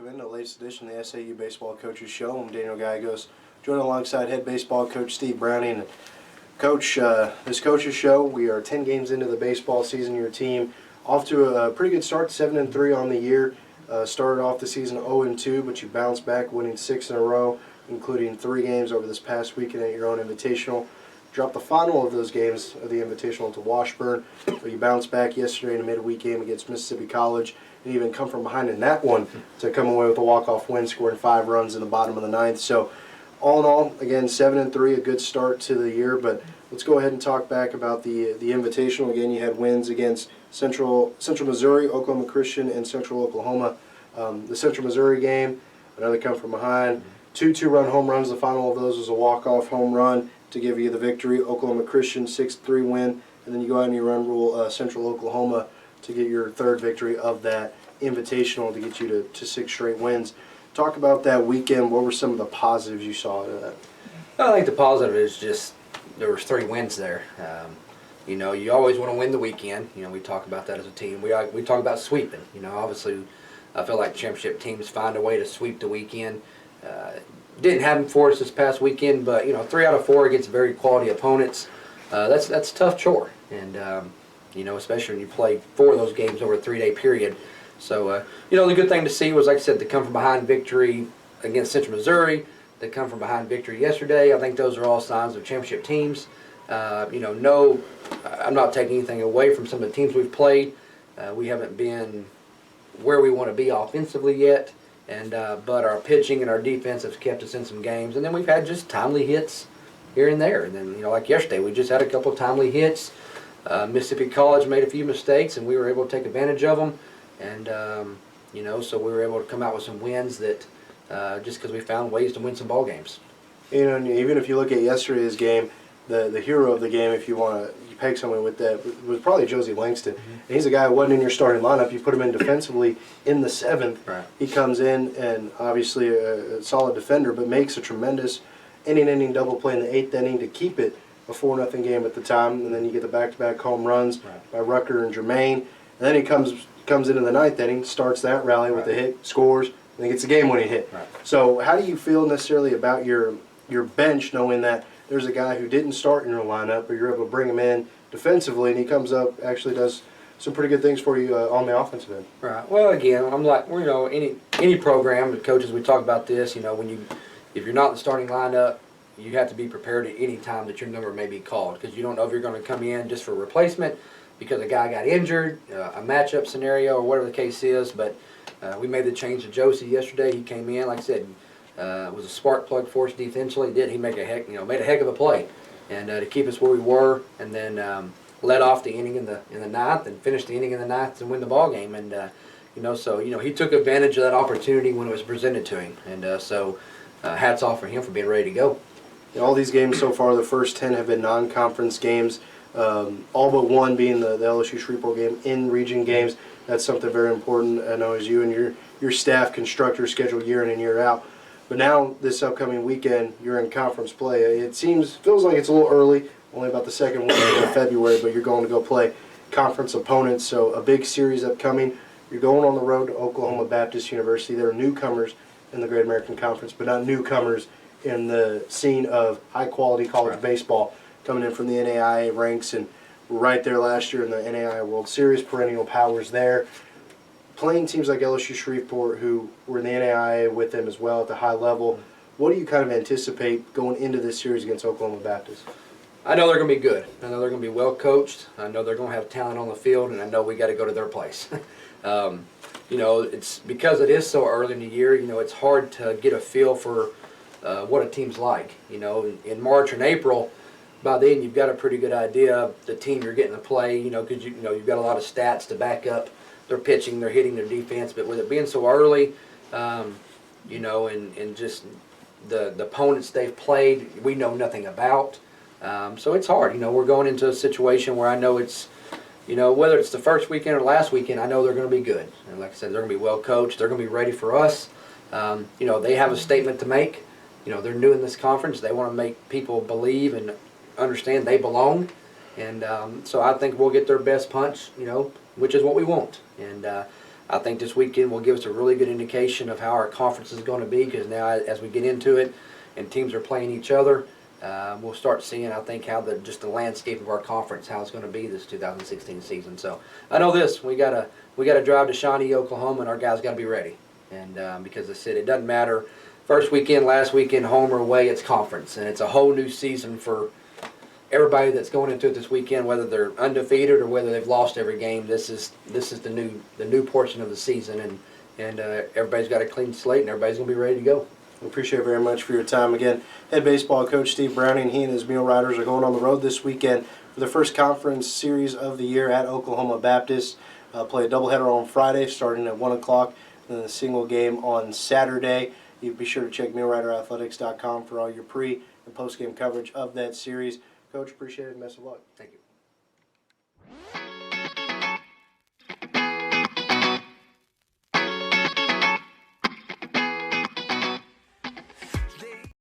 into the latest edition of the SAU Baseball Coaches Show. I'm Daniel Gallegos, joined alongside head baseball coach Steve Browning. Coach, this Coaches Show, we are 10 games into the baseball season. Your team off to a pretty good start, 7-3 on the year. Started off the season 0-2, but you bounced back, winning 6 in a row, including 3 games over this past weekend at your own Invitational. Dropped the final of those games of the Invitational to Washburn, but you bounced back yesterday in a midweek game against Mississippi College, and even come from behind in that one to come away with a walk-off win, scoring 5 runs in the bottom of the 9th. So, all in all, again, 7-3, a good start to the year. But let's go ahead and talk back about the Invitational. Again, you had wins against Central Missouri, Oklahoma Christian, and Central Oklahoma. The Central Missouri game, another come from behind. 2 two-run home runs. The final of those was a walk-off home run to give you the victory. Oklahoma Christian 6-3 win, and then you go out and you run rule Central Oklahoma to get your 3rd victory of that Invitational to get you to 6 straight wins. Talk about that weekend. What were some of the positives you saw out of that? I think the positive is just there was 3 wins there. You know, you always want to win the weekend. You know, we talk about that as a team. We talk about sweeping. You know, obviously, I feel like championship teams find a way to sweep the weekend. Didn't happen for us this past weekend, but you know, 3 out of 4 against very quality opponents. That's a tough chore, and you know, especially when you play 4 of those games over a 3-day period. So you know, the good thing to see was, like I said, the come from behind victory against Central Missouri. The come from behind victory yesterday. I think those are all signs of championship teams. You know, I'm not taking anything away from some of the teams we've played. We haven't been where we want to be offensively yet. And but our pitching and our defense have kept us in some games, and then we've had just timely hits here and there. And then, you know, like yesterday, we just had a couple of timely hits. Mississippi College made a few mistakes, and we were able to take advantage of them. And you know, so we were able to come out with some wins that just because we found ways to win some ball games. You know, and even if you look at yesterday's game, the hero of the game, if you want to peg someone with that, was probably Josie Langston. And he's a guy who wasn't in your starting lineup. You put him in defensively in the 7th. Right. He comes in and obviously a solid defender, but makes a tremendous inning double play in the 8th inning to keep it a 4-0 game at the time. And then you get the back-to-back home runs by Rucker and Jermaine. And then he comes into the 9th inning, starts that rally with a hit, scores, and then gets a game-winning hit. Right. So how do you feel necessarily about your bench, knowing that there's a guy who didn't start in your lineup, but you're able to bring him in defensively, and he comes up, actually does some pretty good things for you on the offensive end? Right. Well, again, I'm like, you know, any program, the coaches, we talk about this. You know, if you're not in the starting lineup, you have to be prepared at any time that your number may be called, because you don't know if you're going to come in just for replacement because a guy got injured, a matchup scenario, or whatever the case is. But we made the change to Josie yesterday. He came in, like I said. Was a spark plug for us defensively. He made a heck of a play, and to keep us where we were, and then led off the inning in the 9th, and finished the inning in the 9th to win the ball game. And you know, so you know, he took advantage of that opportunity when it was presented to him, and so hats off for him for being ready to go. In all these games so far, the first 10 have been non-conference games, all but one being the LSU Shreveport game, in region games. That's something very important. I know as you and your staff construct your schedule year in and year out. But now, this upcoming weekend, you're in conference play. It feels like it's a little early, only about the 2nd week of February, but you're going to go play conference opponents. So a big series upcoming. You're going on the road to Oklahoma Baptist University. They're newcomers in the Great American Conference, but not newcomers in the scene of high-quality college baseball, coming in from the NAIA ranks, and right there last year in the NAIA World Series, perennial powers there. Playing teams like LSU Shreveport, who were in the NAIA with them as well at the high level, what do you kind of anticipate going into this series against Oklahoma Baptist? I know they're going to be good. I know they're going to be well coached. I know they're going to have talent on the field, and I know we got to go to their place. You know, it's because it is so early in the year. You know, it's hard to get a feel for what a team's like. You know, in March and April, by then you've got a pretty good idea of the team you're getting to play. You know, because you know you've got a lot of stats to back up their pitching, their hitting, their defense. But with it being so early, you know, and just the opponents they've played, we know nothing about. So it's hard. You know, we're going into a situation where I know it's, you know, whether it's the first weekend or last weekend, I know they're going to be good. And like I said, they're going to be well coached. They're going to be ready for us. You know, they have a statement to make. You know, they're new in this conference. They want to make people believe and understand they belong. And so I think we'll get their best punch, you know, which is what we want. And I think this weekend will give us a really good indication of how our conference is going to be, because now as we get into it and teams are playing each other, we'll start seeing, I think, how just the landscape of our conference, how it's going to be this 2016 season. So I know this: we got to drive to Shawnee, Oklahoma, and our guys got to be ready. And because I said, it doesn't matter first weekend, last weekend, home or away, it's conference, and it's a whole new season for everybody that's going into it this weekend, whether they're undefeated or whether they've lost every game. This is the new portion of the season, and everybody's got a clean slate, and everybody's going to be ready to go. We appreciate it very much for your time. Again, head baseball coach Steve Browning, he and his Mule Riders are going on the road this weekend for the first conference series of the year at Oklahoma Baptist. Play a doubleheader on Friday starting at 1 o'clock, and then a single game on Saturday. You be sure to check MuleRiderAthletics.com for all your pre- and post-game coverage of that series. Coach, appreciate it and best of luck. Thank you.